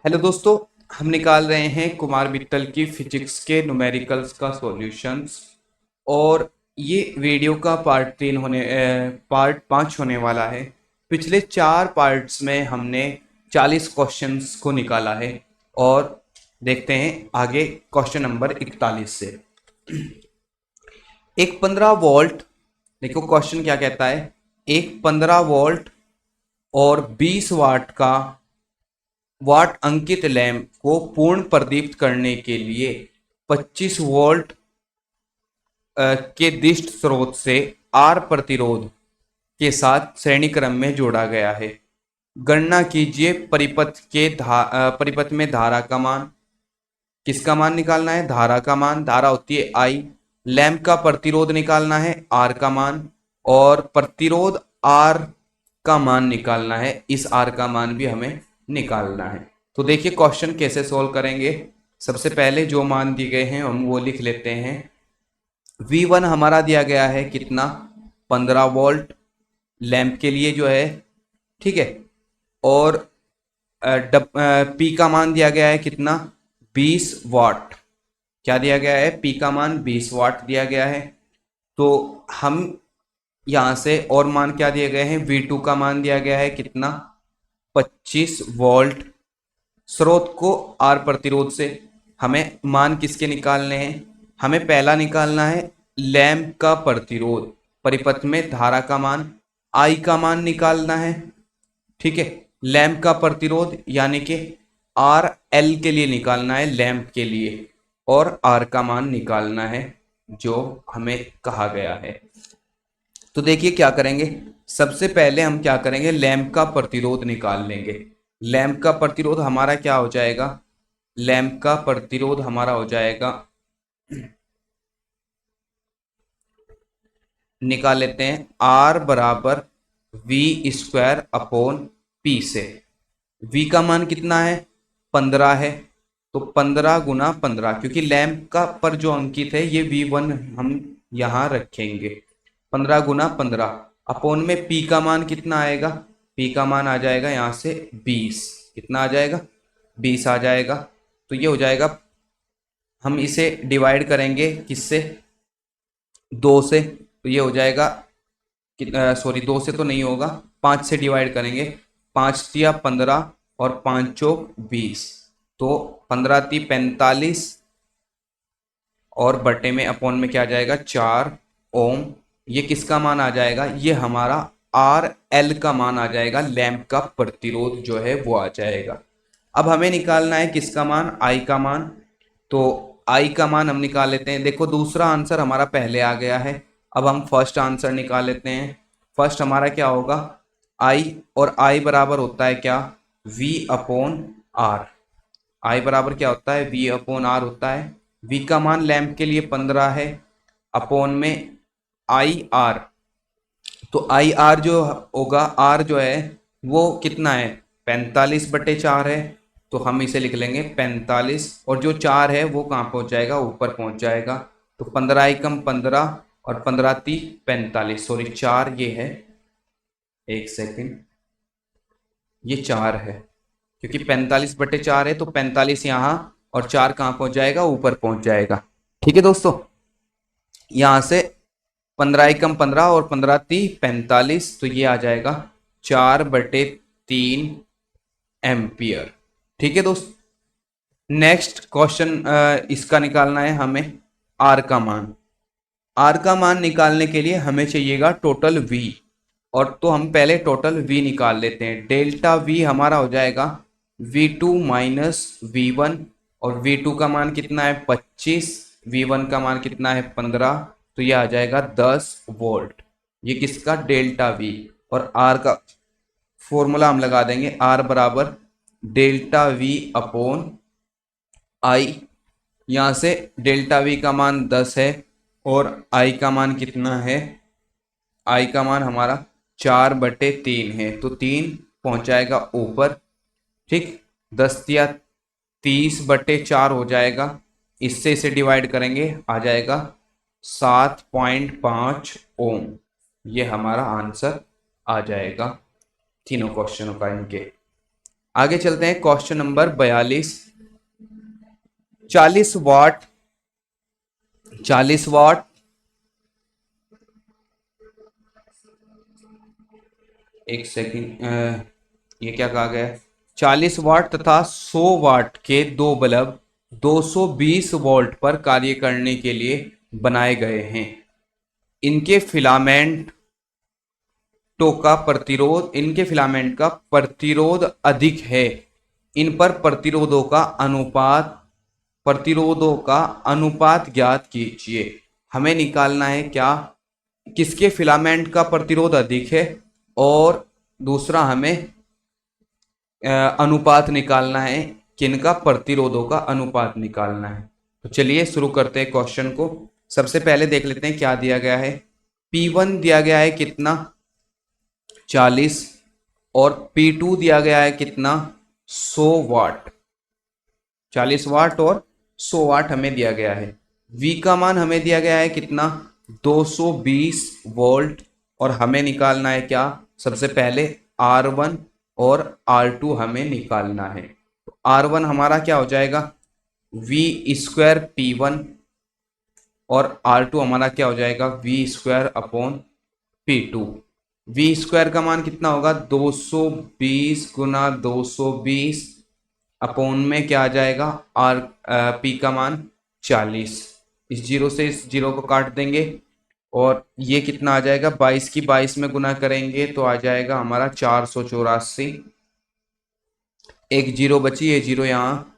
Hello दोस्तों। हम निकाल रहे हैं कुमार मित्तल की फिजिक्स के न्यूमेरिकल्स का सॉल्यूशंस। और ये वीडियो का पार्ट 5 होने वाला है। पिछले 4 पार्ट्स में हमने 40 क्वेश्चंस को निकाला है। और देखते हैं आगे क्वेश्चन नंबर 41 से। एक 15 वोल्ट, देखो क्वेश्चन क्या कहता है। एक 15 वोल्ट और 20 वाट का वाट अंकित लैंप को पूर्ण प्रदीप्त करने के लिए 25 वोल्ट के दिष्ट स्रोत से आर प्रतिरोध के साथ श्रेणी क्रम में जोड़ा गया है। गणना कीजिए परिपथ में धारा का मान। किसका मान निकालना है? धारा का मान। धारा होती है आई। लैंप का प्रतिरोध निकालना है, आर का मान। और प्रतिरोध आर का मान निकालना है, इस आर का मान भी हमें निकालना है। तो देखिए क्वेश्चन कैसे सोल्व करेंगे। सबसे पहले जो मान दिए गए हैं हम वो लिख लेते हैं। V1 हमारा दिया गया है कितना? 15 वोल्ट लैंप के लिए जो है, ठीक है। और पी का मान दिया गया है कितना? 20 वाट। क्या दिया गया है? पी का मान 20 वाट दिया गया है। तो हम यहां से और मान क्या दिए गए हैं? V2 का मान दिया गया है कितना? 25 वोल्ट। स्रोत को आर प्रतिरोध से हमें मान किसके निकालने हैं? हमें पहला निकालना है लैंप का प्रतिरोध, परिपथ में धारा का मान, आई का मान निकालना है, ठीक है। लैंप का प्रतिरोध यानी कि आर एल के लिए निकालना है, लैंप के लिए। और आर का मान निकालना है जो हमें कहा गया है। तो देखिए क्या करेंगे। सबसे पहले हम क्या करेंगे? लैंप का प्रतिरोध निकाल लेंगे। लैंप का प्रतिरोध हमारा क्या हो जाएगा? लैंप का प्रतिरोध हमारा हो जाएगा, निकाल लेते हैं, आर बराबर V² अपॉन पी से। V का मान कितना है? 15 है। तो 15 × 15, क्योंकि लैंप का पर जो अंकित है ये V1 हम यहां रखेंगे। 15 × 15 अपॉन में P का मान कितना आएगा? P का मान आ जाएगा यहां से 20। कितना आ जाएगा? 20 आ जाएगा। तो ये हो जाएगा, हम इसे डिवाइड करेंगे किससे? 2 से। तो ये हो जाएगा, सॉरी 2 से तो नहीं होगा, 5 से डिवाइड करेंगे। 5 × 15 और 5 × 20। तो 15 × 3 = 45 और बटे में अपॉन में क्या आ जाएगा? 4 ओम। ये किसका मान आ जाएगा? ये हमारा आर एल का मान आ जाएगा। लैंप का प्रतिरोध जो है वो आ जाएगा। अब हमें निकालना है किसका मान? आई का मान। तो आई का मान हम निकाल लेते हैं। देखो दूसरा आंसर हमारा पहले आ गया है। अब हम फर्स्ट आंसर निकाल लेते हैं। फर्स्ट हमारा क्या होगा? आई। और आई बराबर होता है क्या? V/R। आई बराबर क्या होता है? V/R होता है। V का मान लैंप के लिए 15 है, अपॉन में IR। तो IR जो होगा, R जो है वो कितना है? 45/4 है। तो हम इसे लिख लेंगे 45। और जो 4 है वो कहाँ पहुंच जाएगा? ऊपर पहुंच जाएगा। तो 15 × 15 और 15×3 = 45। सॉरी 4 ये है, एक सेकेंड, ये 4 है। क्योंकि 45/4 है तो 45 यहाँ, और 4 कहाँ पहुंच जाएगा? ऊपर पहुंच जाएगा। ठीक है दोस्तों, यहां से 15 × 15 और 15×3 = 45। तो ये आ जाएगा 4/3 एम्पियर। ठीक है दोस्त। नेक्स्ट क्वेश्चन इसका निकालना है हमें, आर का मान। आर का मान निकालने के लिए हमें चाहिएगा टोटल वी। और तो हम पहले टोटल वी निकाल लेते हैं। डेल्टा वी हमारा हो जाएगा V2 - V1। और V2 का मान कितना है? 25। V1 का मान कितना है? 15। तो ये आ जाएगा 10 वोल्ट। ये किसका? Delta we. और आर का फॉर्मूला हम लगा देंगे, आर बराबर डेल्टा वी अपॉन आई। यहां से डेल्टा वी का मान 10 है और आई का मान कितना है? आई का मान हमारा 4/3 है। तो 3 पहुंचाएगा ऊपर, ठीक। 10×3 = 30/4 हो जाएगा। इससे इसे डिवाइड करेंगे, आ जाएगा 7.5 ओम। ये हमारा आंसर आ जाएगा तीनों क्वेश्चनों का इनके। आगे चलते हैं क्वेश्चन नंबर 42। 40 वाट, 40 वाट, एक सेकंड, ये क्या कहा गया है? 40 वाट तथा 100 वाट के दो बल्ब 220 वोल्ट पर कार्य करने के लिए बनाए गए हैं। इनके फिलामेंट इनके फिलामेंट का प्रतिरोध अधिक है। इन पर प्रतिरोधों का अनुपात ज्ञात कीजिए। हमें निकालना है क्या, किसके फिलामेंट का प्रतिरोध अधिक है, और दूसरा हमें अनुपात निकालना है, किनका प्रतिरोधों का अनुपात निकालना है। तो चलिए शुरू करते हैं क्वेश्चन को। सबसे पहले देख लेते हैं क्या दिया गया है। P1 दिया गया है कितना, 40, और P2 दिया गया है कितना, 100 वाट। 40 वाट और 100 वाट हमें दिया गया है। V का मान हमें दिया गया है कितना, 220 वोल्ट। और हमें निकालना है क्या, सबसे पहले R1 और R2 हमें निकालना है। तो R1 हमारा क्या हो जाएगा, V² P1, और R2 हमारा क्या हो जाएगा, V² अपॉन P2। V² का मान कितना होगा, 220 गुना 220 अपॉन में क्या आ जाएगा, P का मान 40। इस जीरो से इस जीरो को काट देंगे, और ये कितना आ जाएगा, 22 की 22 में गुना करेंगे तो आ जाएगा हमारा 484। एक जीरो बची, ये जीरो यहाँ,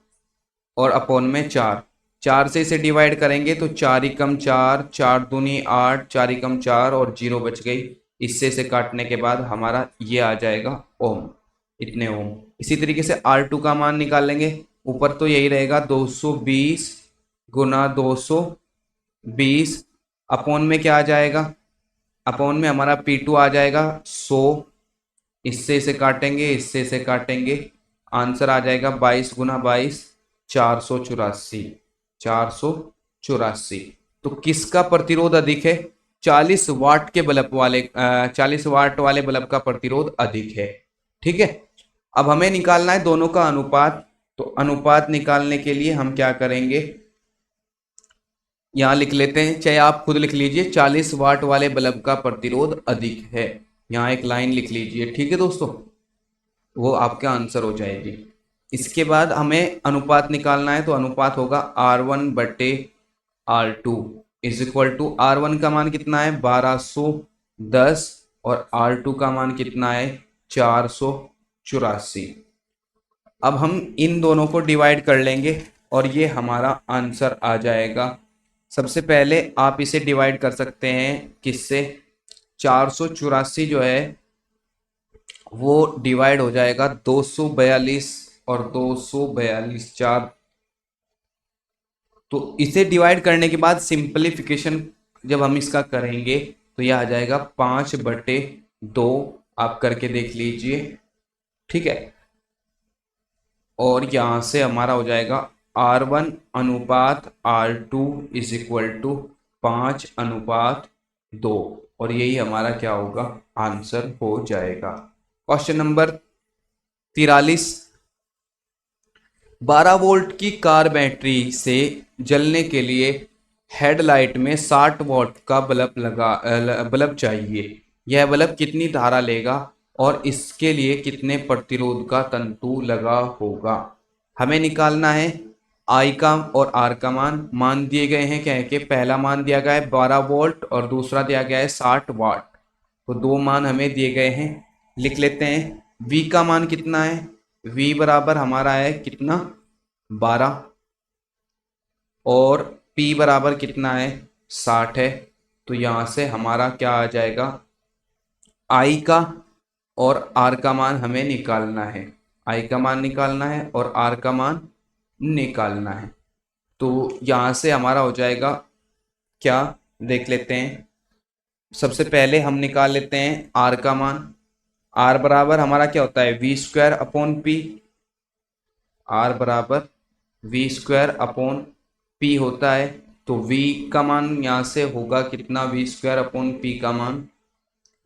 और अपॉन में 4। 4 से इसे डिवाइड करेंगे तो 4 एकम 4, 4 दूनी 8, 4 एकम 4, और जीरो बच गई। इससे से काटने के बाद हमारा ये आ जाएगा ओम, इतने ओम। इसी तरीके से R2 का मान निकाल लेंगे। ऊपर तो यही रहेगा, 220 गुना 220 अपॉन में क्या आ जाएगा, अपॉन में हमारा P2 आ जाएगा 100। इससे इसे काटेंगे, इससे इसे काटेंगे, आंसर आ जाएगा 22 गुना 22, 484। 484। तो किसका प्रतिरोध अधिक है, 40 वाट वाले बल्ब का प्रतिरोध अधिक है। ठीक है। अब हमें निकालना है दोनों का अनुपात। तो अनुपात निकालने के लिए हम क्या करेंगे, यहां लिख लेते हैं, चाहे आप खुद लिख लीजिए, 40 वाट वाले बल्ब का प्रतिरोध अधिक है। यहाँ एक लाइन लिख लीजिए, ठीक है दोस्तों, वो आपका आंसर हो जाएगी। इसके बाद हमें अनुपात निकालना है, तो अनुपात होगा R1/R2 is equal to, R1 का मान कितना है, 1210, और R2 का मान कितना है, 484। अब हम इन दोनों को डिवाइड कर लेंगे और ये हमारा आंसर आ जाएगा। सबसे पहले आप इसे डिवाइड कर सकते हैं किससे, 484 जो है वो डिवाइड हो जाएगा 242 और 242 4। तो इसे डिवाइड करने के बाद सिंपलीफिकेशन जब हम इसका करेंगे तो यह आ जाएगा 5/2। आप करके देख लीजिए, ठीक है। और यहाँ से हमारा हो जाएगा R1/R2 इज इक्वल टू 5/2, और यही हमारा क्या होगा, आंसर हो जाएगा। Question number 43। 12 वोल्ट की कार बैटरी से जलने के लिए हेडलाइट में 60 वॉट का बल्ब चाहिए। यह बल्ब कितनी धारा लेगा और इसके लिए कितने प्रतिरोध का तंतु लगा होगा। हमें निकालना है I का और R का मान दिए गए हैं क्या है कि पहला मान दिया गया है 12 वोल्ट और दूसरा दिया गया है 60 वाट। तो दो मान हमें दिए गए हैं, लिख लेते हैं। V का मान कितना है, V बराबर हमारा है कितना, 12, और P बराबर कितना है, 60 है। तो यहाँ से हमारा क्या आ जाएगा, I का और R का मान हमें निकालना है। I का मान निकालना है और R का मान निकालना है। तो यहाँ से हमारा हो जाएगा क्या, देख लेते हैं। सबसे पहले हम निकाल लेते हैं R का मान। R बराबर हमारा क्या होता है, V²/P। R बराबर V²/P होता है। तो V का मान यहाँ से होगा कितना, V²/P का मान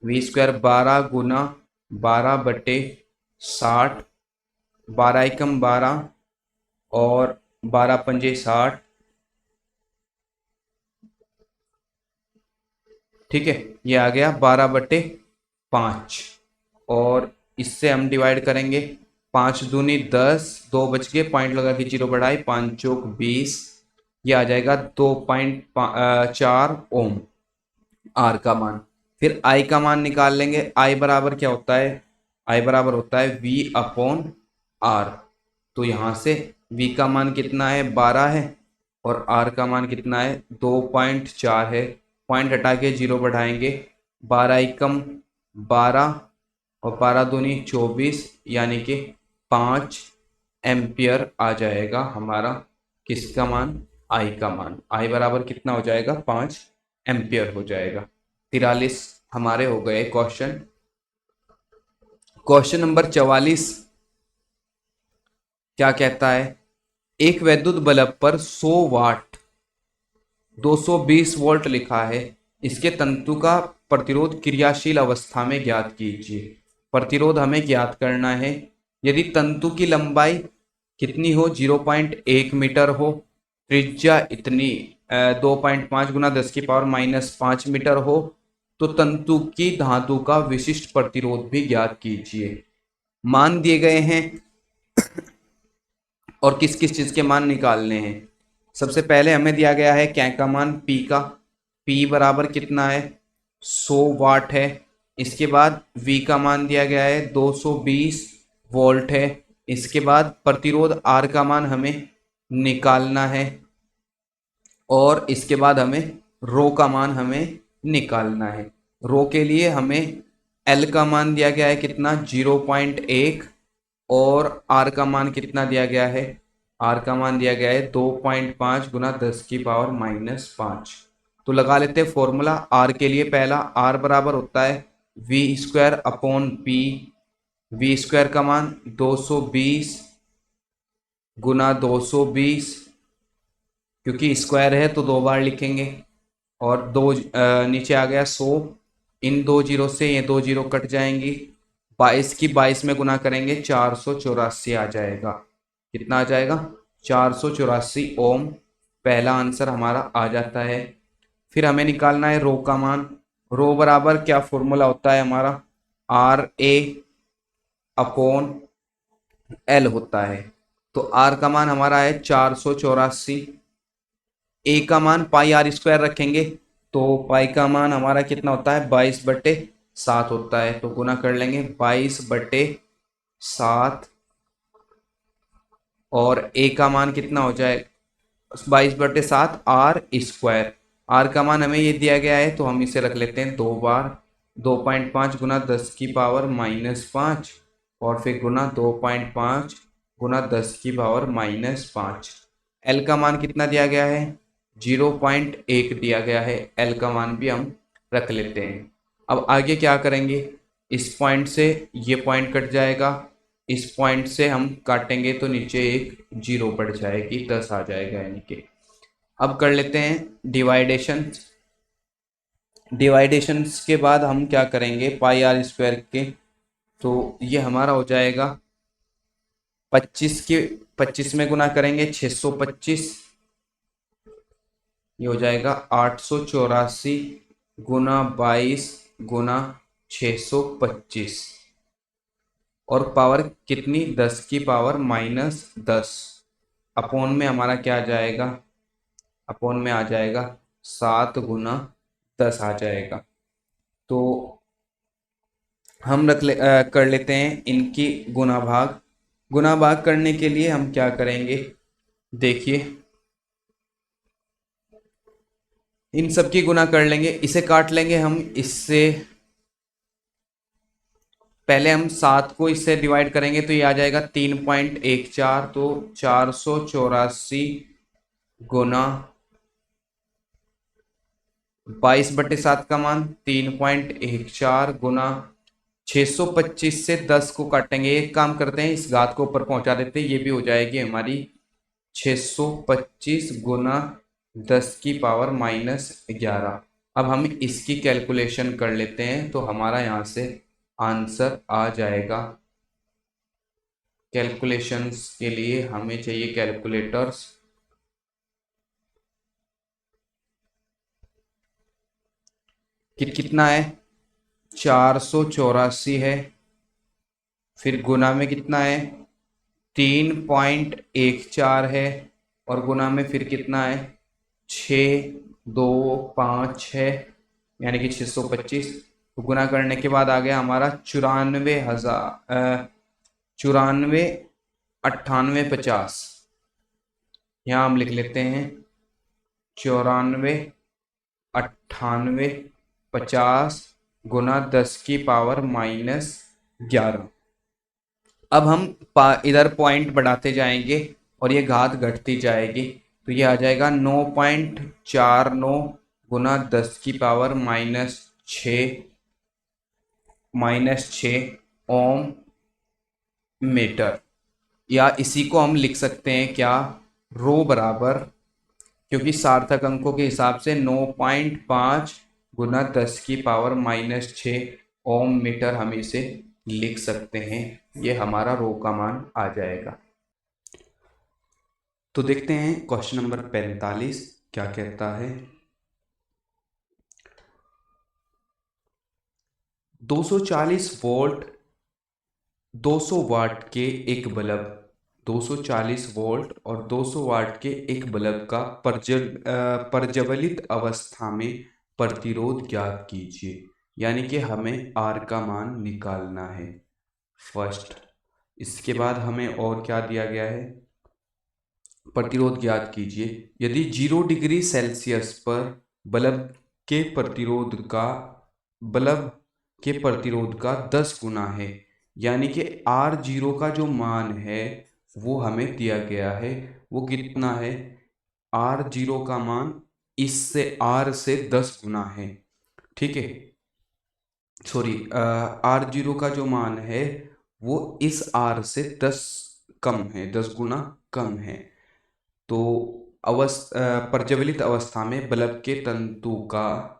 V² 12 गुना 12/60 12 एकम 12 और 12 पंजे 60। ठीक है, ये आ गया 12/5। और इससे हम डिवाइड करेंगे, 5 दूनी 10, 2 बच गए, पॉइंट लगा के 0 बढ़ाए, 5 चौक 20। ये आ जाएगा 2.4 ओम आर का मान। फिर आई का मान निकाल लेंगे। आई बराबर क्या होता है? आई बराबर होता है V अपॉन आर। तो यहाँ से V का मान कितना है? 12 है, और R का मान कितना है? 2.4 है। पॉइंट हटा के 0 बढ़ाएंगे, 12 एकम 12 और 12 दूनी 24, यानी कि 5 एम्पियर आ जाएगा हमारा किसका मान? आई का मान। आई बराबर कितना हो जाएगा? 5 एम्पियर हो जाएगा। 43 हमारे हो गए क्वेश्चन। क्वेश्चन नंबर 44 क्या कहता है? एक वैद्युत बल्ब पर 100 वाट 220 वोल्ट लिखा है, इसके तंतु का प्रतिरोध क्रियाशील अवस्था में ज्ञात कीजिए। प्रतिरोध हमें ज्ञात करना है। यदि तंतु की लंबाई कितनी हो? 0.1 मीटर हो, त्रिज्या इतनी 2.5 गुना 10⁻⁻5 मीटर हो, तो तंतु की धातु का विशिष्ट प्रतिरोध भी ज्ञात कीजिए। मान दिए गए हैं और किस किस चीज के मान निकालने हैं। सबसे पहले हमें दिया गया है क्या का मान? पी का। पी बराबर कितना है? 100 वाट है। इसके बाद वी का मान दिया गया है 220 वोल्ट है। इसके बाद प्रतिरोध आर का मान हमें निकालना है, और इसके बाद हमें रो का मान हमें निकालना है। रो के लिए हमें एल का मान दिया गया है कितना? 0.1, और आर का मान कितना दिया गया है? आर का मान दिया गया है 2.5 गुना 10⁻⁻5। तो लगा लेते हैं फॉर्मूला आर के लिए। पहला आर बराबर होता है V² अपॉन पी। V² का मान 220 गुना 220, क्योंकि स्क्वायर है तो 2 बार लिखेंगे, और नीचे आ गया 100। इन 2 जीरो से ये 2 जीरो कट जाएंगी, 22 की 22 में गुना करेंगे 484 आ जाएगा। कितना आ जाएगा? 484 ओम। पहला आंसर हमारा आ जाता है। फिर हमें निकालना है रो का मान। रो बराबर क्या फॉर्मूला होता है हमारा? RA अपॉन L होता है। तो R का मान हमारा है 484। ए का मान πr² रखेंगे, तो पाई का मान हमारा कितना होता है? 22/7 होता है। तो गुना कर लेंगे 22/7, और ए का मान कितना हो जाए? 22/7 R²। आर का मान हमें ये दिया गया है, तो हम इसे रख लेते हैं 2 बार। 2.5 गुना 10⁻⁻5, और फिर गुना 2.5 गुना 10⁻⁻5। एल का मान कितना दिया गया है? 0.1 दिया गया है। एल का मान भी हम रख लेते हैं। अब आगे क्या करेंगे? इस पॉइंट से ये पॉइंट कट जाएगा, इस पॉइंट से हम काटेंगे तो नीचे एक 0 बढ़ जाएगी, 10 आ जाएगा यानी कि। अब कर लेते हैं डिवाइडेशन। डिवाइडेशंस के बाद हम क्या करेंगे? πr² के, तो ये हमारा हो जाएगा 25 के 25 में गुना करेंगे 625। ये हो जाएगा 884 गुना 22 गुना 625, और पावर कितनी? 10⁻⁻10। अपोन में हमारा क्या आ जाएगा? अपोन में आ जाएगा 7 गुना 10 आ जाएगा। तो हम कर लेते हैं इनकी गुना भाग। गुना भाग करने के लिए हम क्या करेंगे? देखिए, इन सब की गुना कर लेंगे, इसे काट लेंगे हम इससे। पहले हम 7 को इससे डिवाइड करेंगे तो ये आ जाएगा 3.14। तो 484 गुना 22/7 का मान 3.14 गुना 625 से 10 को काटेंगे। एक काम करते हैं, इस घात को ऊपर पहुंचा देते हैं, ये भी हो जाएगी हमारी 625 गुना 10⁻⁻11। अब हम इसकी कैलकुलेशन कर लेते हैं, तो हमारा यहाँ से आंसर आ जाएगा कैलकुलेशंस के लिए हमें चाहिए कैलकुलेटर्स। कितना है, 484 है। फिर गुना में कितना है, 3.14 है। और गुना में फिर कितना है, 625 है, यानी कि 625। तो गुना करने के बाद आ गया हमारा 94,000, 94,9850। यहाँ हम लिख लेते हैं 94,9850 गुना 10⁻⁻11। अब हम इधर पॉइंट बढ़ाते जाएंगे और ये घात घटती जाएगी, तो ये आ जाएगा 9.49 गुना 10⁻⁻6 ओम मीटर। या इसी को हम लिख सकते हैं क्या, रो बराबर, क्योंकि सार्थक अंकों के हिसाब से 9.5 गुना 10⁻⁻6 ओम मीटर हम इसे लिख सकते हैं। ये हमारा रो का मान आ जाएगा। तो देखते हैं क्वेश्चन नंबर 45 क्या कहता है। 240 वोल्ट 200 वाट के एक बल्ब, 240 वोल्ट और 200 वाट के एक बल्ब का प्रज्वलित अवस्था में प्रतिरोध ज्ञात कीजिए। यानी कि हमें आर का मान निकालना है फर्स्ट। इसके बाद हमें और क्या दिया गया है, प्रतिरोध ज्ञात कीजिए। यदि 0 डिग्री सेल्सियस पर बल्ब के प्रतिरोध का बल्ब के प्रतिरोध का 10 गुना है, यानी कि R0 का जो मान है वो हमें दिया गया है। वो कितना है, R0 का मान इससे R से 10 गुना है। ठीक है, सॉरी, R0 का जो मान है वो इस R से 10 कम है, 10 गुना कम है। तो प्रज्वलित अवस्था में बल्ब के तंतु का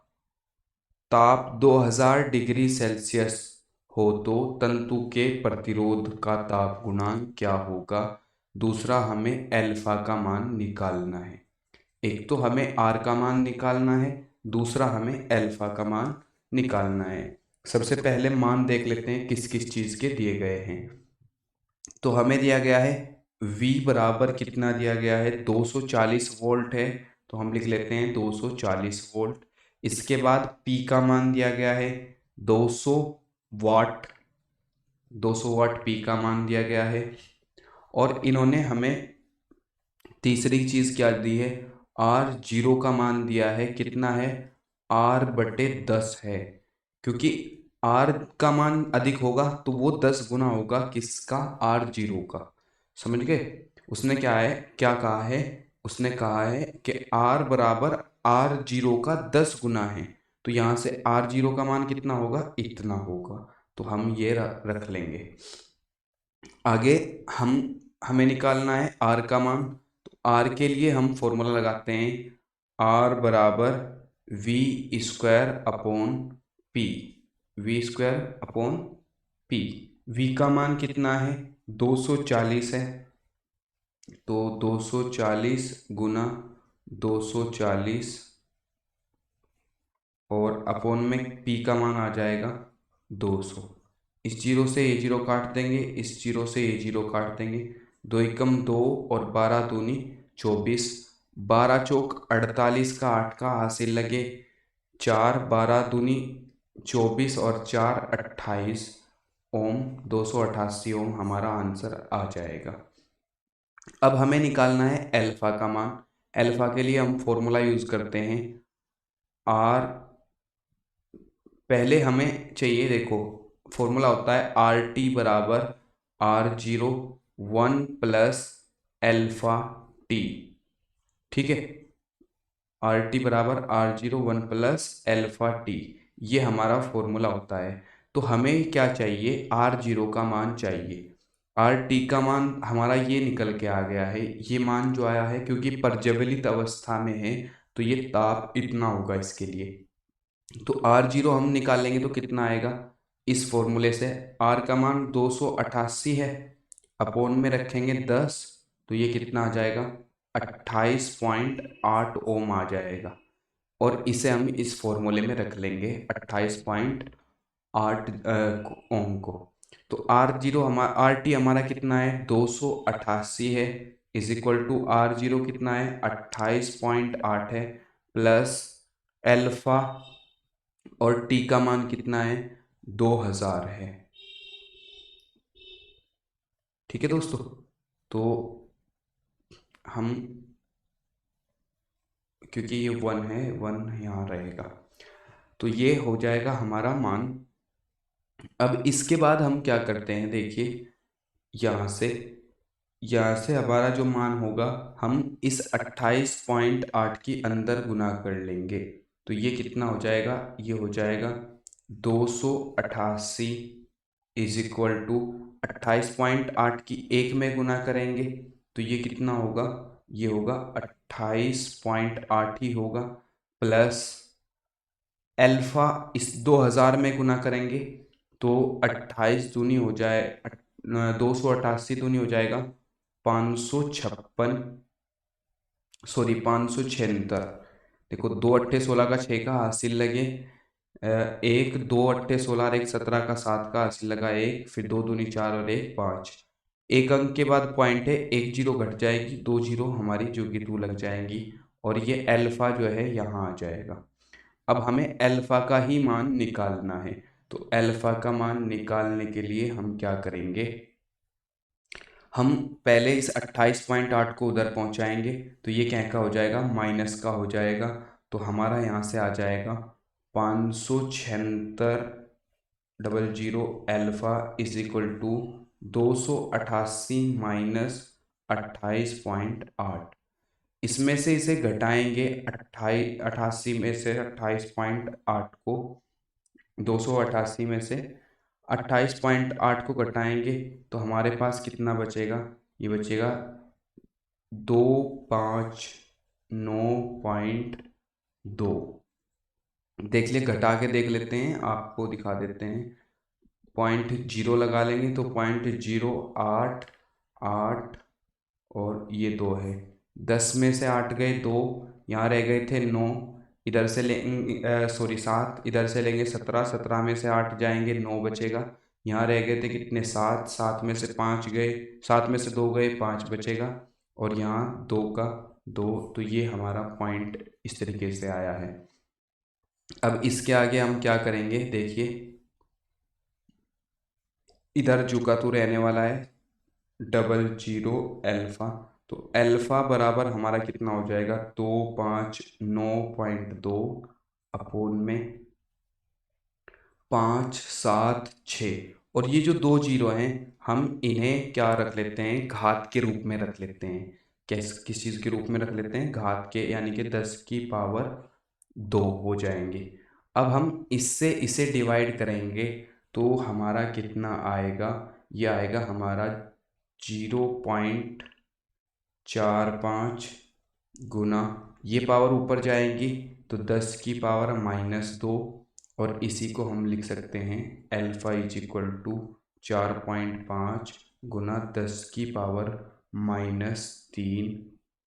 ताप 2000 डिग्री सेल्सियस हो तो तंतु के प्रतिरोध का ताप गुणांक क्या होगा। दूसरा हमें अल्फा का मान निकालना है। एक तो हमें आर का मान निकालना है, दूसरा हमें अल्फा का मान निकालना है। सबसे पहले मान देख लेते हैं किस किस चीज के दिए गए हैं। तो हमें दिया गया है V बराबर कितना दिया गया है, 240 वोल्ट है, तो हम लिख लेते हैं 240 वोल्ट। इसके बाद P का मान दिया गया है 200 वाट, 200 वाट P का मान दिया गया है। और इन्होंने हमें तीसरी चीज क्या दी है, R0 का मान दिया है, कितना है, R/10 है। क्योंकि R का मान अधिक होगा तो वो 10 गुना होगा किसका, R0 का। समझ गए, उसने क्या कहा है, उसने कहा है कि R बराबर R0 का 10 गुना है। तो यहाँ से R0 का मान कितना होगा, इतना होगा। तो हम ये रख लेंगे। आगे हमें निकालना है R का मान। तो R के लिए हम फॉर्मूला लगाते हैं, R बराबर V² upon P, V² upon P। V का मान कितना है, 240 है, तो 240 गुना 240 और अपॉन में P का मान आ जाएगा 200। इस जीरो से ये जीरो काट देंगे, इस जीरो से ये जीरो काट देंगे। 2 एकम 2 और 12 दूनी 24, 12 चौक 48 का 8 का हासिल लगे 4, 12 दूनी 24 और 4 28 ओम, 288 ओम हमारा आंसर आ जाएगा। अब हमें निकालना है अल्फा का मान। अल्फा के लिए हम फॉर्मूला यूज करते हैं R। पहले हमें चाहिए, देखो फॉर्मूला होता है RT बराबर R0 1 प्लस अल्फा टी। ठीक है, RT बराबर R0 1 प्लस अल्फा टी, ये हमारा फॉर्मूला होता है। तो हमें क्या चाहिए, R0 का मान चाहिए। RT का मान हमारा ये निकल के आ गया है, ये मान जो आया है क्योंकि प्रज्वलित अवस्था में है तो ये ताप इतना होगा इसके लिए। तो R0 हम निकालेंगे तो कितना आएगा, इस फॉर्मूले से R का मान 288 है अपोन में रखेंगे 10, तो ये कितना आ जाएगा 28.8 ओम आ जाएगा। और इसे हम इस फॉर्मूले में रख लेंगे 28.8 ओम को। तो R0 हमारा RT हमारा कितना है 288 है, इज इक्वल टू R0 कितना है 28.8 है, प्लस एल्फा और टी का मान कितना है 2000 है। ठीक है दोस्तों, तो हम, क्योंकि ये 1 है, 1 यहाँ रहेगा, तो ये हो जाएगा हमारा मान। अब इसके बाद हम क्या करते हैं, देखिए यहाँ से हमारा जो मान होगा हम इस 28.8 की अंदर गुना कर लेंगे। तो ये कितना हो जाएगा, ये हो जाएगा 288 इज इक्वल टू 28.8 की 1 में गुना करेंगे, तो ये कितना होगा, ये होगा 28.8 ही होगा, प्लस एल्फा इस 2000 में गुना करेंगे तो 28 दूनी हो जाए 288 दूनी हो जाएगा 556, सॉरी 576। देखो 2 अट्ठे 16 का 6 का हासिल लगे, एक 2 अट्ठे 16 और एक 17 का 7 का हासिल लगा एक, फिर 2 दूनी 4 और 1 5। एक अंक के बाद पॉइंट है, एक जीरो घट जाएगी, 2 जीरो हमारी जो कि 2 लग जाएंगी, और ये एल्फा जो है यहाँ आ जाएगा। अब हमें एल्फा का ही मान निकालना है, तो एल्फा का मान निकालने के लिए हम क्या करेंगे, हम पहले इस 28.8 को उधर पहुंचाएंगे, तो ये क्या का हो जाएगा माइनस का हो जाएगा, तो हमारा यहाँ से आ जाएगा 576 alpha is equal to 288 minus 28.8। इसमें से इसे घटाएंगे 88 में से 28.8 को, 288 में से 28.8 को घटाएंगे तो हमारे पास कितना बचेगा, ये बचेगा 259.2। देख लिए, घटा के देख लेते हैं, आपको दिखा देते हैं। 0.0 लगा लेंगे तो 0.088 और ये 2 है, 10 में से 8 गए 2, यहाँ रह गए थे 9, इधर से लेंगे सॉरी 7, इधर से लेंगे 17, 17 में से 8 जाएंगे 9 बचेगा, यहाँ रह गए थे कितने 7, 7 में से 5 गए, 7 में से 2 गए 5 बचेगा, और यहाँ 2 का 2, तो ये हमारा पॉइंट इस तरीके से आया है। अब इसके आगे हम क्या करेंगे, देखिए इधर झुका तो रहने वाला है 00 एल्फा, तो एल्फा बराबर हमारा कितना हो जाएगा 259.2 अपोन में 576। और ये जो 2 जीरो हैं हम इन्हें क्या रख लेते हैं, घात के रूप में रख लेते हैं। किस चीज़ के रूप में रख लेते हैं, घात के, यानी कि 10 की पावर 2 हो जाएंगे। अब हम इससे इसे डिवाइड करेंगे तो हमारा कितना आएगा, ये आएगा हमारा 0.45 गुना, ये पावर ऊपर जाएंगी तो 10 की पावर -2, और इसी को हम लिख सकते हैं एल्फा इज इक्वल टू 4.5 गुना 10 की पावर -3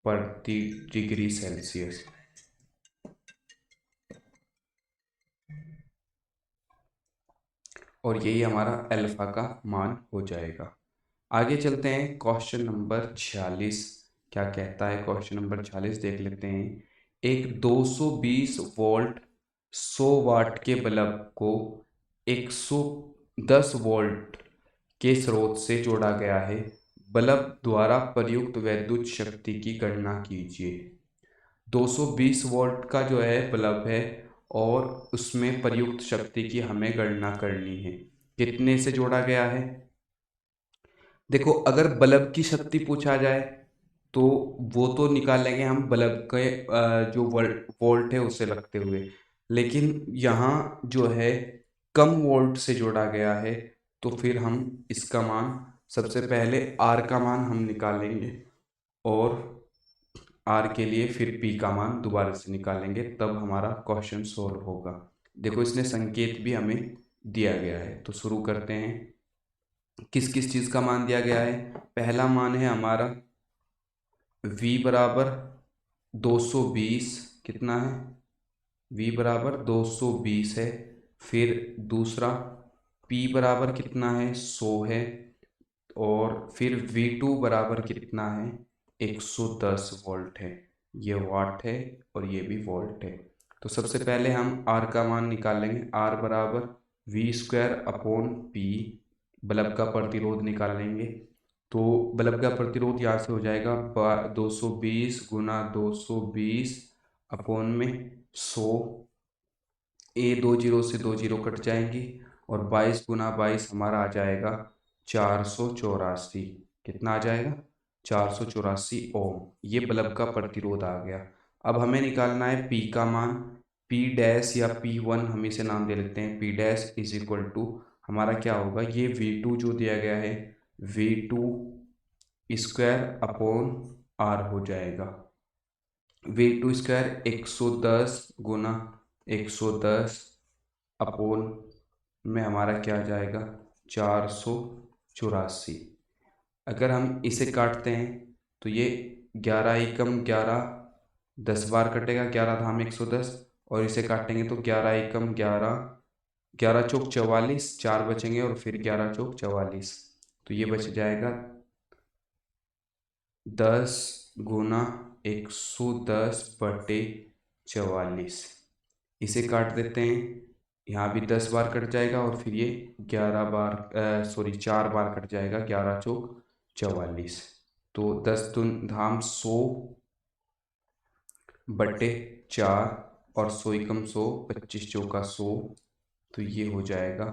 प्रति डिग्री सेल्सियस। और यही हमारा एल्फा का मान हो जाएगा। आगे चलते हैं, क्वेश्चन नंबर 46 क्या कहता है। क्वेश्चन नंबर 46 देख लेते हैं। एक 220 वोल्ट 100 वाट के बल्ब को 110 वोल्ट के स्रोत से जोड़ा गया है। बल्ब द्वारा प्रयुक्त वैद्युत शक्ति की गणना कीजिए। 220 वोल्ट का जो है बल्ब है और उसमें प्रयुक्त शक्ति की हमें गणना करनी है। कितने से जोड़ा गया है, देखो अगर बल्ब की शक्ति पूछा जाए तो वो तो निकालेंगे हम बल्ब के जो वोल्ट है उसे लगते हुए, लेकिन यहाँ जो है कम वोल्ट से जोड़ा गया है, तो फिर हम इसका मान सबसे पहले आर का मान हम निकालेंगे और आर के लिए फिर पी का मान दोबारा से निकालेंगे, तब हमारा क्वेश्चन सोल्व होगा। देखो इसने संकेत भी हमें दिया गया है, तो शुरू करते हैं। किस किस चीज़ का मान दिया गया है। पहला मान है हमारा V बराबर 220, कितना है, V बराबर 220 है। फिर दूसरा P बराबर कितना है, 100 है। और फिर V2 बराबर कितना है, 110 वोल्ट है। ये वाट है और ये भी वोल्ट है। तो सबसे पहले हम R का मान निकालेंगे। R बराबर V square upon P, bulb का प्रतिरोध निकालेंगे। तो बल्ब का प्रतिरोध यहाँ से हो जाएगा 220 गुना 220 अपॉन में 100, ए 2 जीरो से 2 जीरो कट जाएंगी, और 22 गुना 22 हमारा आ जाएगा 484। कितना आ जाएगा, 484 ओम। ये बल्ब का प्रतिरोध आ गया। अब हमें निकालना है पी का मान। पी डैश या P1 हम इसे नाम दे लेते हैं। P dash is equal to हमारा क्या होगा, ये V2 जो दिया गया है, V2 स्क्वायर अपॉन R हो जाएगा। V2 स्क्वायर 110 गुना 110 अपॉन में हमारा क्या आ जाएगा, 484। अगर हम इसे काटते हैं तो ये 11 एकम 11, 10 बार कटेगा, 11 धाम 110, और इसे काटेंगे तो 11 एकम 11, 11 चौक 44, 4 बचेंगे और फिर 11 चौक 44। तो ये बच जाएगा 10 गुना 110 बटे 44। इसे काट देते हैं, यहाँ भी 10 बार कट जाएगा और फिर ये 11 बार सॉरी 4 बार कट जाएगा, 11 चौक 44। तो 10 दून धाम 100 बटे 4, और 100 एकम 100, 25 चौका 100, तो ये हो जाएगा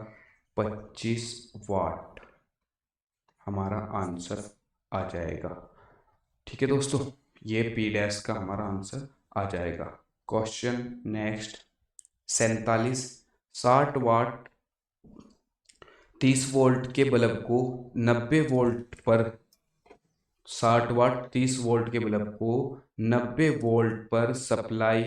25 वाट हमारा आंसर आ जाएगा। ठीक है दोस्तों, ये पी डैश का हमारा आंसर आ जाएगा। Question next 47। 60 वाट 30 वोल्ट के बल्ब को 90 वोल्ट पर 60 वाट 30 वोल्ट के बल्ब को 90 वोल्ट पर सप्लाई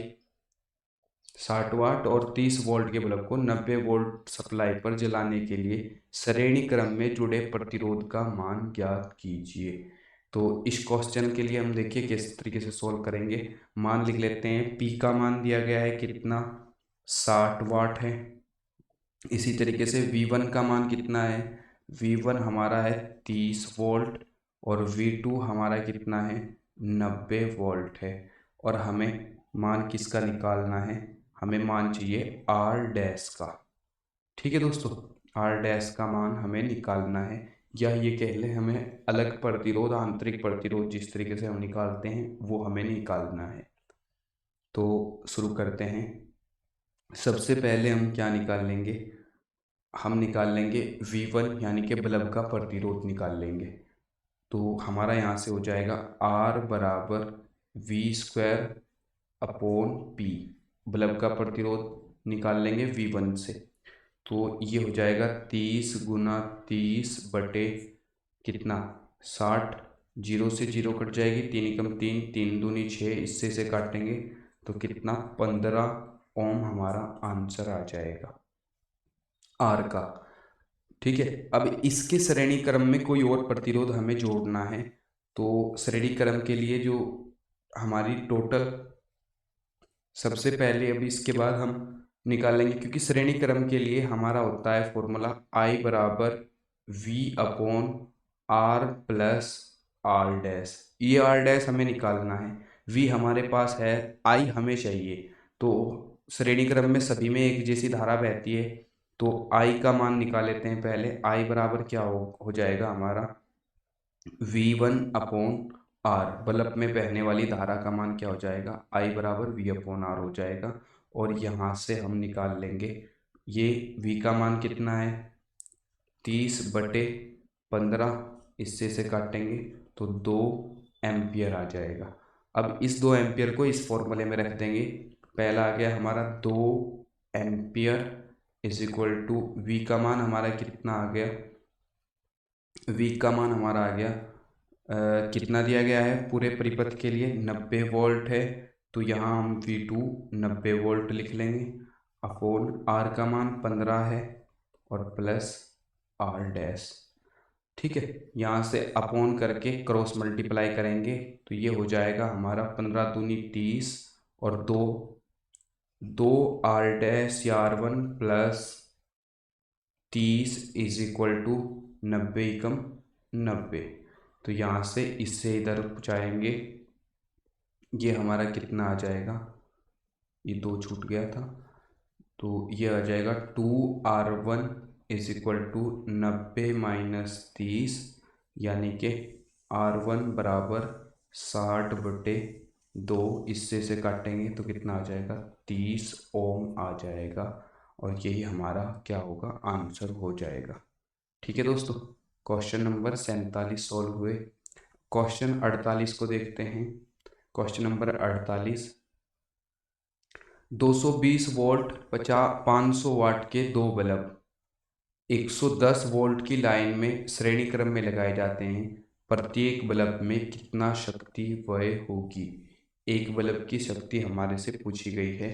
60 वाट और 30 वोल्ट के बल्ब को 90 वोल्ट सप्लाई पर जलाने के लिए श्रेणी क्रम में जुड़े प्रतिरोध का मान ज्ञात कीजिए। तो इस क्वेश्चन के लिए हम देखिए किस तरीके से सोल्व करेंगे। मान लिख लेते हैं, पी का मान दिया गया है कितना, 60 वाट है। इसी तरीके से V1 का मान कितना है, V1 हमारा है 30 वोल्ट, और V2 हमारा कितना है, 90 वोल्ट है। और हमें मान किसका निकालना है, हमें मान चाहिए R डैश का। ठीक है दोस्तों, R डैश का मान हमें निकालना है, या ये कह लें हमें अलग प्रतिरोध, आंतरिक प्रतिरोध जिस तरीके से हम निकालते हैं वो हमें निकालना है। तो शुरू करते हैं। सबसे पहले हम क्या निकाल लेंगे, हम निकाल लेंगे V1 यानी कि बल्ब का प्रतिरोध निकाल लेंगे। तो हमारा यहाँ से हो जाएगा R बराबर V square upon P, bulb का प्रतिरोध निकाल लेंगे V1 से। तो ये हो जाएगा 30 गुना 30 बटे कितना, 60, जीरो से जीरो कट जाएगी, 3 एकम 3, 3 दूनी 6, इससे से काटेंगे तो कितना, 15 ओम हमारा आंसर आ जाएगा R का। ठीक है, अब इसके श्रेणी क्रम में कोई और प्रतिरोध हमें जोड़ना है। तो श्रेणी क्रम के लिए जो हमारी टोटल, सबसे पहले अभी इसके बाद हम निकालेंगे, क्योंकि श्रेणी क्रम के लिए हमारा होता है फॉर्मूला I बराबर V upon R plus R dash. ये R डैश हमें निकालना है, V हमारे पास है, I हमें चाहिए। तो श्रेणी क्रम में सभी में एक जैसी धारा बहती है, तो I का मान निकाल लेते हैं पहले। I बराबर क्या हो जाएगा हमारा, V1 अपॉन R, बल्ब में बहने वाली धारा का मान क्या हो जाएगा, I बराबर V अपॉन R हो जाएगा। और यहाँ से हम निकाल लेंगे, ये V का मान कितना है, 30 बटे 15, इससे से काटेंगे तो 2 एम्पियर आ जाएगा। अब इस 2 एम्पियर को इस फॉर्मूले में रख देंगे। पहला आ गया हमारा 2 ampere is equal to V का मान हमारा कितना आ गया, V का मान हमारा आ गया कितना दिया गया है पूरे परिपथ के लिए, 90 वोल्ट है। तो यहाँ हम V2 90 वोल्ट लिख लेंगे, अपॉन R का मान 15 है, और प्लस R डैश। ठीक है, यहाँ से अपॉन करके क्रॉस मल्टीप्लाई करेंगे तो ये हो जाएगा हमारा 15 दूनी 30 और 2 R dash R1 plus 30 is equal to 90 एकम 90। तो यहाँ से इससे इधर जाएंगे, ये हमारा कितना आ जाएगा, ये 2 छूट गया था, तो ये आ जाएगा 2R1 is equal to 90 minus 30, यानी कि R1 बराबर 60/2। इससे से काटेंगे तो कितना आ जाएगा, 30 ओम आ जाएगा, और यही हमारा क्या होगा, आंसर हो जाएगा। ठीक है दोस्तों, क्वेश्चन नंबर 47 सॉल्व हुए। क्वेश्चन 48 को देखते हैं। क्वेश्चन नंबर 48, 220 वोल्ट 500 वाट के 2 बल्ब 110 वोल्ट की लाइन में श्रेणी क्रम में लगाए जाते हैं। प्रत्येक बल्ब में कितना शक्ति व्यय होगी। एक बल्ब की शक्ति हमारे से पूछी गई है,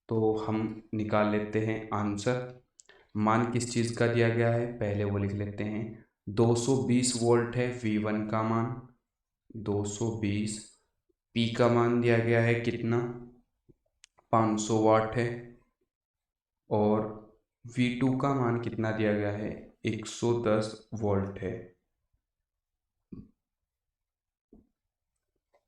तो हम निकाल लेते हैं आंसर। मान किस चीज़ का दिया गया है, पहले वो लिख लेते हैं। 220 वोल्ट है V1 का मान, 220। P का मान दिया गया है कितना, 500 वाट है, और V2 का मान कितना दिया गया है, 110 वोल्ट है।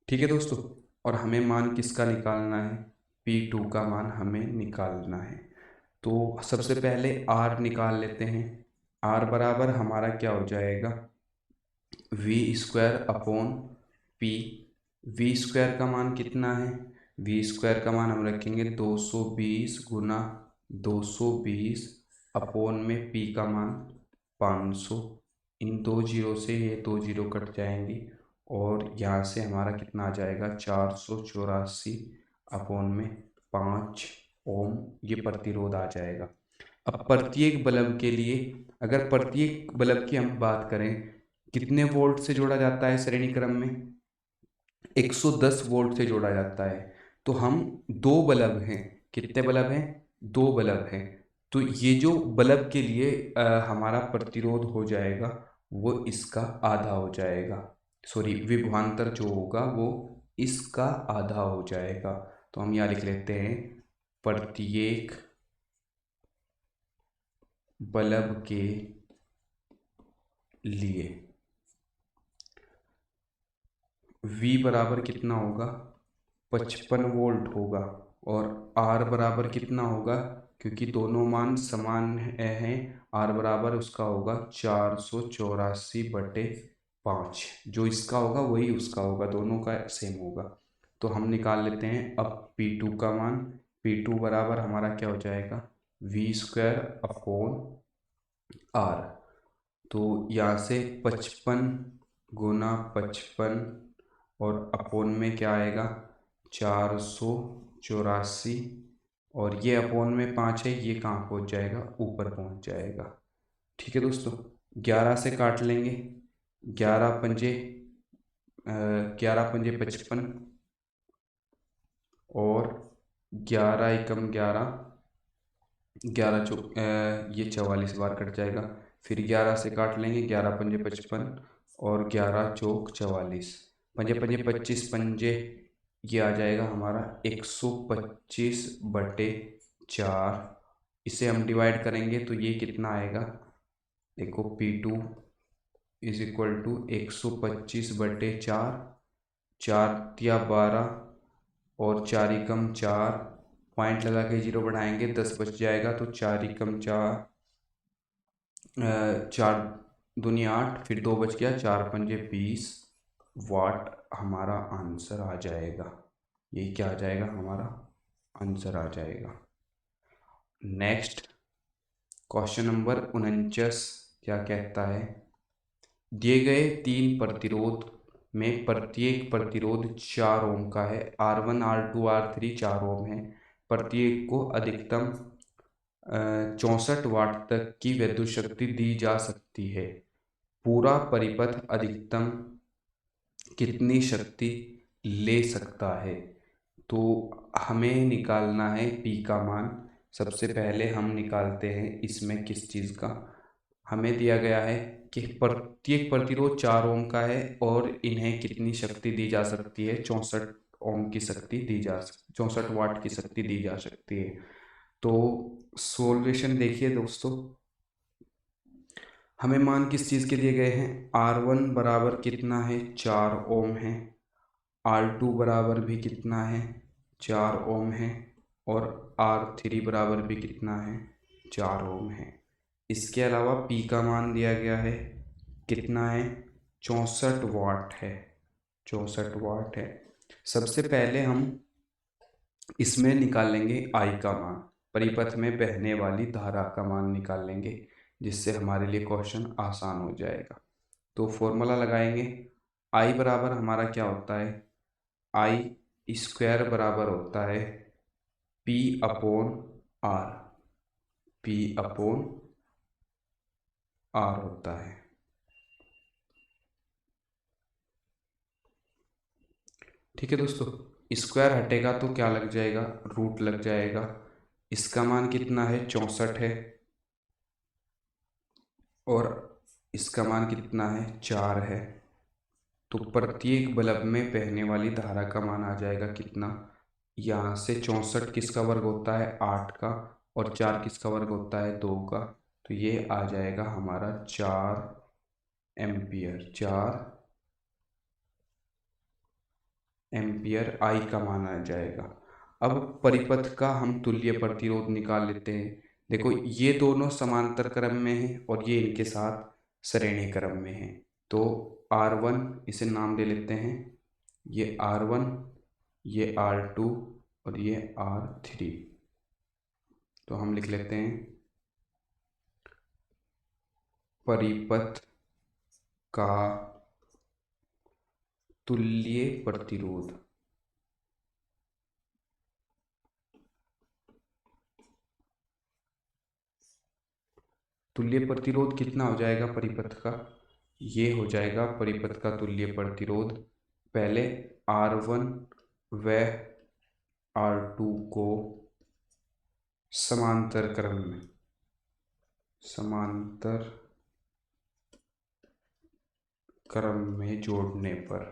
ठीक है दोस्तों, और हमें मान किसका निकालना है, P2 का मान हमें निकालना है। तो सबसे पहले R निकाल लेते हैं। R बराबर हमारा क्या हो जाएगा, V² अपॉन P। V² का मान कितना है, V² का मान हम रखेंगे 220 गुना 220 अपॉन में P का मान 500। इन 2 जीरो से ये 2 जीरो कट जाएंगी, और यहाँ से हमारा कितना आ जाएगा, 484 अपॉन में 5 ओम ये प्रतिरोध आ जाएगा। अब प्रत्येक बल्ब के लिए, अगर प्रत्येक बल्ब की हम बात करें कितने वोल्ट से जोड़ा जाता है श्रेणी क्रम में, 110 वोल्ट से जोड़ा जाता है। तो हम 2 बल्ब हैं, कितने बल्ब हैं, 2 बल्ब हैं, तो ये जो बल्ब के लिए हमारा प्रतिरोध हो जाएगा वो इसका आधा हो जाएगा, सॉरी विभवांतर जो होगा वो इसका आधा हो जाएगा। तो हम यहाँ लिख लेते हैं, प्रत्येक बल्ब के लिए V बराबर कितना होगा, 55 वोल्ट होगा, और R बराबर कितना होगा, क्योंकि दोनों मान समान हैं, R बराबर उसका होगा 484/5। जो इसका होगा वही उसका होगा, दोनों का सेम होगा। तो हम निकाल लेते हैं अब P2 का मान। P2 बराबर हमारा क्या हो जाएगा, V² अपॉन R। तो यहाँ से 55 गुना 55 और अपोन में क्या आएगा, 484, और ये अपोन में 5 है, ये कहाँ पहुँच जाएगा, ऊपर पहुँच जाएगा। ठीक है दोस्तों, 11 से काट लेंगे, 11 पंजे 55, और 11 एकम 11, 11 चौक ये 44 बार कट जाएगा। फिर 11 से काट लेंगे, 11 पंजे 55 और 11 चौक 44, पंजे पंजे 25 पंजे, ये आ जाएगा हमारा 125/4। इसे हम डिवाइड करेंगे तो ये कितना आएगा, देखो P2 इज इक्वल टू 125/4, 4 तिया 12 और 4 एकम 4, पॉइंट लगा के जीरो बढ़ाएंगे 10 बच जाएगा, तो 4 एकम 4, 4 दूनी 8, फिर 2 बच गया, 4 पंजे 20 वाट हमारा आंसर आ जाएगा। यही क्या आ जाएगा, हमारा आंसर आ जाएगा। नेक्स्ट क्वेश्चन नंबर 49 क्या कहता है, दिए गए 3 प्रतिरोध में प्रत्येक प्रतिरोध 4 ओम का है। R1 R2 R3 4 ओम है। प्रत्येक को अधिकतम 64 वाट तक की विद्युत शक्ति दी जा सकती है। पूरा परिपथ अधिकतम कितनी शक्ति ले सकता है। तो हमें निकालना है P का मान। सबसे पहले हम निकालते हैं इसमें किस चीज़ का, हमें दिया गया है कि प्रत्येक प्रतिरोध 4 ओम का है और इन्हें कितनी शक्ति दी जा सकती है, 64 ओम की शक्ति दी जा 64 वाट की शक्ति दी जा सकती है। तो सॉल्यूशन देखिए दोस्तों, हमें मान किस चीज़ के दिए गए हैं, R1 बराबर कितना है, 4 ओम है, R2 बराबर भी कितना है, 4 ओम है, और R3 बराबर भी कितना है, 4 ओम है। इसके अलावा P का मान दिया गया है, कितना है, 64 वाट है, 64 वाट है। सबसे पहले हम इसमें निकालेंगे I का मान, परिपथ में बहने वाली धारा का मान निकाल लेंगे, जिससे हमारे लिए क्वेश्चन आसान हो जाएगा। तो फॉर्मूला लगाएंगे, I बराबर हमारा क्या होता है, I स्क्वायर बराबर होता है P upon R, P upon R होता है। ठीक है दोस्तों, स्क्वायर हटेगा तो क्या लग जाएगा, रूट लग जाएगा। इसका मान कितना है, 64 है, और इसका मान कितना है, 4 है। तो प्रत्येक बल्ब में बहने वाली धारा का मान आ जाएगा कितना, यहाँ से 64 किसका वर्ग होता है, 8 का, और 4 किसका वर्ग होता है, 2 का। तो ये आ जाएगा हमारा 4 एम्पियर, 4 एम्पियर आई का मान आ जाएगा। अब परिपथ का हम तुल्य प्रतिरोध निकाल लेते हैं। देखो ये दोनों समांतर क्रम में हैं और ये इनके साथ श्रेणी क्रम में हैं। तो R1 इसे नाम दे लेते हैं, ये R1, ये R2 और ये R3। तो हम लिख लेते हैं परिपथ का तुल्य प्रतिरोध। तुल्य प्रतिरोध कितना हो जाएगा परिपथ का, ये हो जाएगा परिपथ का तुल्य प्रतिरोध। पहले R1 व R2 को समांतर क्रम में, समांतर क्रम में जोड़ने पर,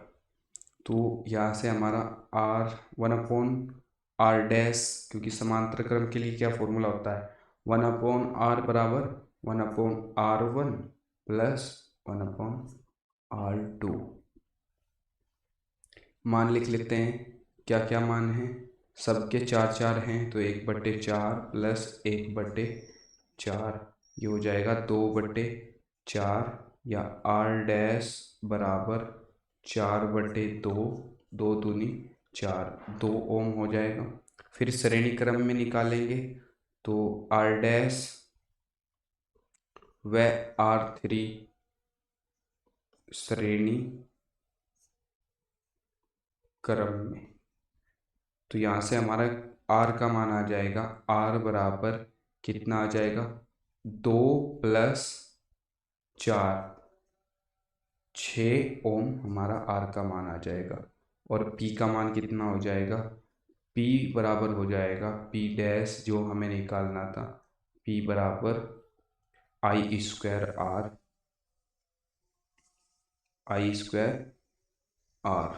तो यहाँ से हमारा R1/R डैश, क्योंकि समांतर क्रम के लिए क्या फॉर्मूला होता है, 1/R बराबर 1/R1 प्लस 1/R2। मान लिख लेते हैं, क्या क्या मान है, सबके 4 हैं, तो 1/4 प्लस 1/4, ये हो जाएगा 2/4, या R डैश बराबर 4/2, 2 दूनी 4, 2 ओम हो जाएगा। फिर श्रेणी क्रम में निकालेंगे, तो R डैश व R3 श्रेणी क्रम में। तो यहाँ से हमारा R का मान आ जाएगा, R बराबर कितना आ जाएगा, 2 प्लस 4, 6 ओम हमारा R का मान आ जाएगा। और P का मान कितना हो जाएगा, P बराबर हो जाएगा P डैश, जो हमें निकालना था, P बराबर I square R, I square R।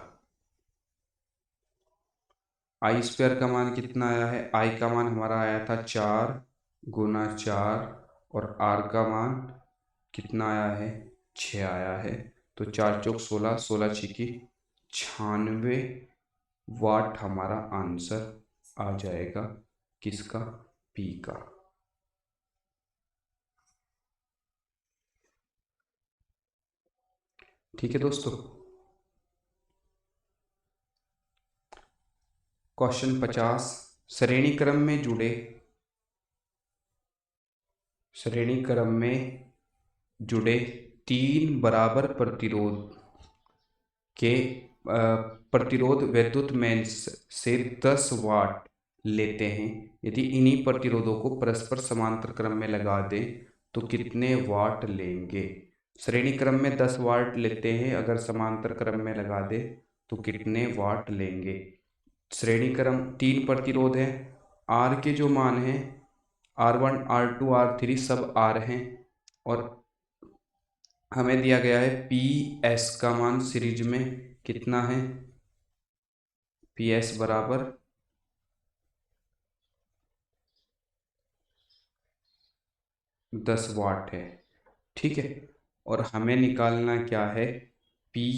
I square का मान कितना आया है, आई का मान हमारा आया था 4 × 4, और आर का मान कितना आया है, 6 आया है। तो 4 चौक 16, 16 छिकी 96 वाट हमारा आंसर आ जाएगा, किसका, पी का। ठीक है दोस्तों, क्वेश्चन 50, श्रेणी क्रम में जुड़े, श्रेणी क्रम में जुड़े 3 बराबर प्रतिरोध के प्रतिरोध विद्युत में से 10 वाट लेते हैं। यदि इन्हीं प्रतिरोधों को परस्पर समांतर क्रम में लगा दें तो कितने वाट लेंगे। श्रेणी क्रम में 10 वाट लेते हैं, अगर समांतर क्रम में लगा दे तो कितने वाट लेंगे। श्रेणी क्रम 3 प्रतिरोध है, आर के जो मान हैं R1, R2, R3 सब आर हैं, और हमें दिया गया है पी एस का मान सीरीज में कितना है, पी एस बराबर 10 वाट है। ठीक है, और हमें निकालना क्या है, पी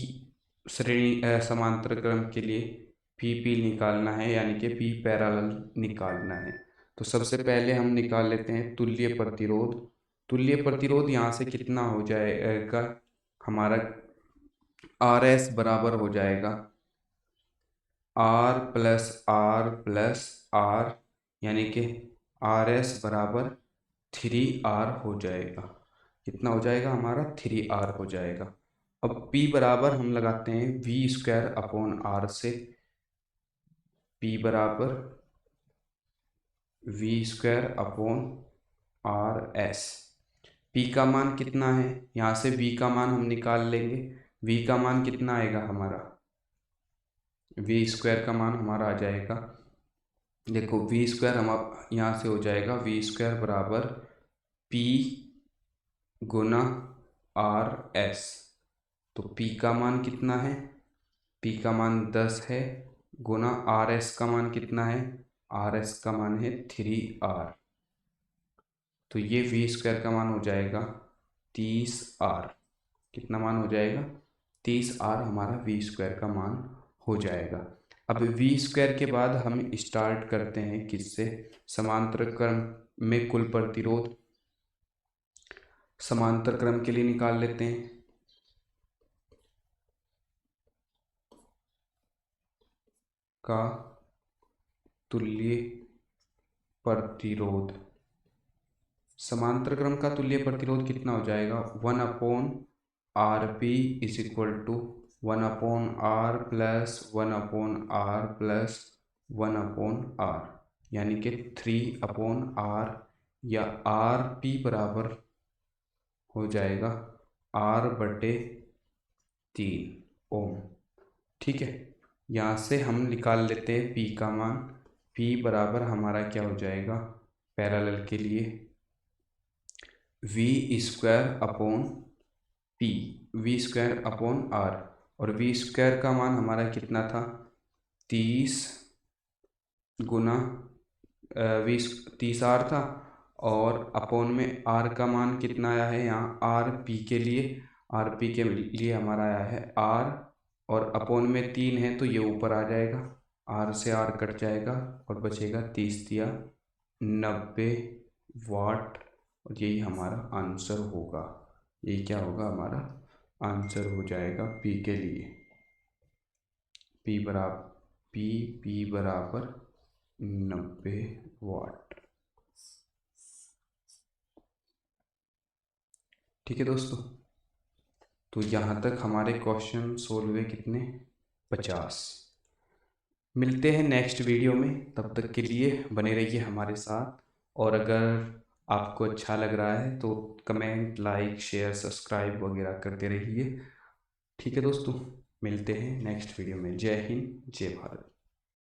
श्रेणी समांतर क्रम के लिए पी निकालना है, यानी कि पी पैरेलल निकालना है। तो सबसे पहले हम निकाल लेते हैं तुल्य प्रतिरोध। तुल्य प्रतिरोध यहाँ से कितना हो जाएगा हमारा, आर एस बराबर हो जाएगा आर प्लस आर, यानी कि आर एस बराबर 3R हो जाएगा। कितना हो जाएगा हमारा, 3R हो जाएगा। अब P बराबर हम लगाते हैं वी स्क्वायर अपॉन आर से, P बराबर V square upon R S. P का मान कितना है, यहाँ से V का मान हम निकाल लेंगे। V का मान कितना आएगा हमारा, वी स्क्वायर का मान हमारा आ जाएगा, देखो वी स्क्वायर हम यहाँ से हो जाएगा वी स्क्वायर बराबर P गुना आर एस। तो P का मान कितना है, P का मान 10 है, गुना आर एस का मान कितना है, आर एस का मान है 3R। तो ये वी स्क्वायर का मान हो जाएगा 30R। कितना मान हो जाएगा, 30R हमारा वी स्क्वायर का मान हो जाएगा। अब वी स्क्वायर के बाद हम स्टार्ट करते हैं किससे, समांतर क्रम में कुल प्रतिरोध समांतर क्रम के लिए निकाल लेते हैं। का तुल्य प्रतिरोध, समांतर क्रम का तुल्य प्रतिरोध कितना हो जाएगा, 1/RP is equal to 1/R plus 1/R plus 1/R, यानी कि 3/R, या RP बराबर हो जाएगा R/3 ओम। ठीक है, यहाँ से हम निकाल लेते हैं P का मान। P बराबर हमारा क्या हो जाएगा, पैरेलल के लिए V square upon P, V square upon R, और वी स्क्वायर का मान हमारा कितना था, 30 गुना 30R था, और अपॉन में R का मान कितना आया है, यहाँ RP के लिए, RP के लिए हमारा आया है R, और अपॉन में 3 है तो ये ऊपर आ जाएगा, R से R कट जाएगा और बचेगा 30 दिया 90 वाट, और यही हमारा आंसर होगा। यही क्या होगा, हमारा आंसर हो जाएगा P के लिए। P बराबर 90 वाट। ठीक है दोस्तों, तो यहाँ तक हमारे क्वेश्चन सोल्व हुए कितने, 50। मिलते हैं नेक्स्ट वीडियो में, तब तक के लिए बने रहिए हमारे साथ। और अगर आपको अच्छा लग रहा है तो कमेंट, लाइक, शेयर, सब्सक्राइब वगैरह करते रहिए। ठीक है दोस्तों, मिलते हैं नेक्स्ट वीडियो में। जय हिंद, जय भारत।